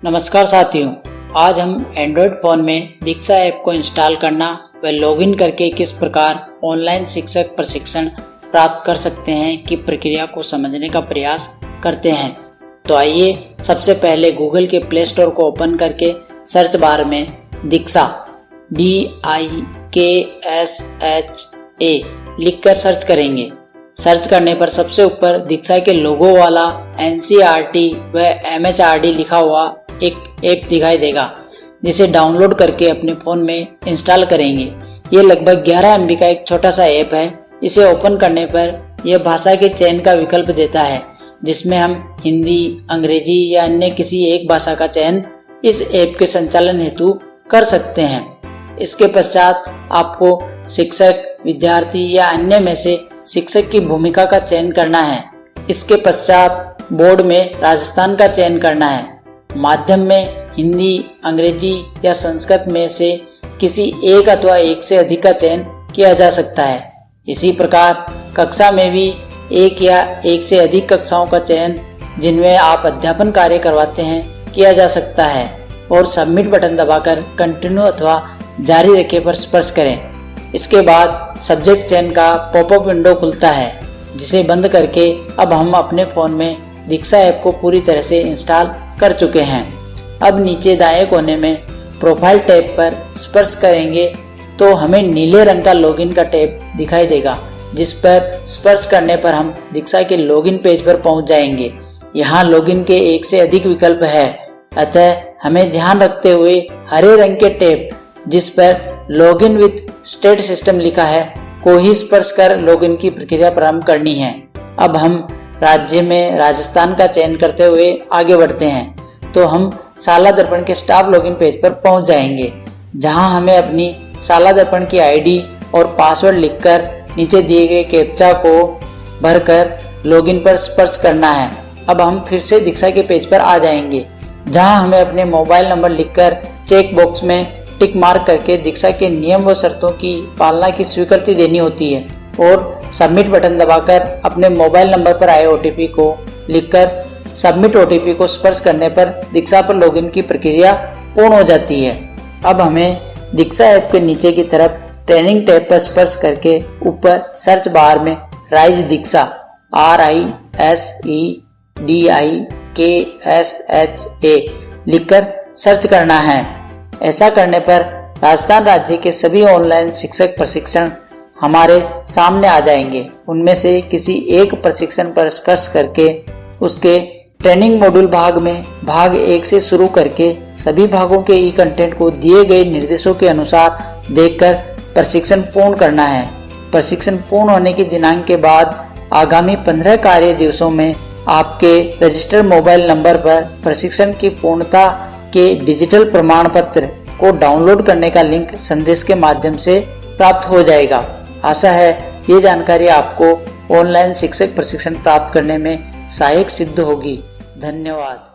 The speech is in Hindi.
नमस्कार साथियों, आज हम एंड्रॉयड फ़ोन में दीक्षा ऐप को इंस्टॉल करना व लॉगिन करके किस प्रकार ऑनलाइन शिक्षक प्रशिक्षण प्राप्त कर सकते हैं की प्रक्रिया को समझने का प्रयास करते हैं। तो आइए सबसे पहले गूगल के प्ले स्टोर को ओपन करके सर्च बार में दीक्षा DIKSHA लिखकर सर्च करेंगे। सर्च करने पर सबसे ऊपर दीक्षा के लोगो वाला NCERT व MHRD लिखा हुआ एक ऐप दिखाई देगा, जिसे डाउनलोड करके अपने फ़ोन में इंस्टॉल करेंगे। ये लगभग 11 MB का एक छोटा सा ऐप है। इसे ओपन करने पर यह भाषा के चयन का विकल्प देता है, जिसमें हम हिंदी, अंग्रेजी या अन्य किसी एक भाषा का चयन इस ऐप के संचालन हेतु कर सकते हैं। इसके पश्चात आपको शिक्षक, विद्यार्थी या अन्य में से शिक्षक की भूमिका का चयन करना है। इसके पश्चात बोर्ड में राजस्थान का चयन करना है। माध्यम में हिंदी, अंग्रेजी या संस्कृत में से किसी एक अथवा एक से अधिक का चयन किया जा सकता है। इसी प्रकार कक्षा में भी एक या एक से अधिक कक्षाओं का चयन जिनमें आप अध्यापन कार्य करवाते हैं किया जा सकता है और सबमिट बटन दबाकर कंटिन्यू अथवा जारी रखे पर स्पर्श करें। इसके बाद सब्जेक्ट चयन का पॉपअप विंडो खुलता है, जिसे बंद करके अब हम अपने फ़ोन में दीक्षा ऐप को पूरी तरह से इंस्टॉल कर चुके हैं। अब नीचे दाएं कोने में प्रोफाइल टैब पर स्पर्श करेंगे तो हमें नीले रंग का लॉगिन का टैब दिखाई देगा, जिस पर स्पर्श करने पर हम दीक्षा के लॉगिन पेज पर पहुंच जाएंगे। यहाँ लॉगिन के एक से अधिक विकल्प है, अतः हमें ध्यान रखते हुए हरे रंग के टैब जिस पर लॉगिन विथ स्टेट सिस्टम लिखा है को ही स्पर्श कर लॉगिन की प्रक्रिया प्रारंभ करनी है। अब हम राज्य में राजस्थान का चयन करते हुए आगे बढ़ते हैं तो हम शाला दर्पण के स्टाफ लॉगिन पेज पर पहुंच जाएंगे, जहां हमें अपनी शाला दर्पण की आईडी और पासवर्ड लिखकर नीचे दिए गए कैप्चा को भरकर लॉगिन पर स्पर्श करना है। अब हम फिर से दीक्षा के पेज पर आ जाएंगे, जहां हमें अपने मोबाइल नंबर लिखकर चेक बॉक्स में टिक मार्क करके दीक्षा के नियम व शर्तों की पालना की स्वीकृति देनी होती है और सबमिट बटन दबाकर अपने मोबाइल नंबर पर आए OTP को लिखकर सबमिट OTP को स्पर्श करने पर दीक्षा पर लॉगिन की प्रक्रिया पूर्ण हो जाती है। अब हमें दीक्षा ऐप के नीचे की तरफ ट्रेनिंग टैब पर स्पर्श करके ऊपर सर्च बार में राइज दीक्षा RISEDIKSHA लिखकर सर्च करना है। ऐसा करने पर राजस्थान राज्य के सभी ऑनलाइन शिक्षक प्रशिक्षण हमारे सामने आ जाएंगे। उनमें से किसी एक प्रशिक्षण पर स्पर्श करके उसके ट्रेनिंग मॉड्यूल भाग में भाग 1 से शुरू करके सभी भागों के ई कंटेंट को दिए गए निर्देशों के अनुसार देखकर प्रशिक्षण पूर्ण करना है। प्रशिक्षण पूर्ण होने की दिनांक के बाद आगामी 15 कार्य दिवसों में आपके रजिस्टर्ड मोबाइल नंबर पर प्रशिक्षण की पूर्णता के डिजिटल प्रमाण पत्र को डाउनलोड करने का लिंक संदेश के माध्यम से प्राप्त हो जाएगा। आशा है ये जानकारी आपको ऑनलाइन शिक्षक प्रशिक्षण प्राप्त करने में सहायक सिद्ध होगी। धन्यवाद।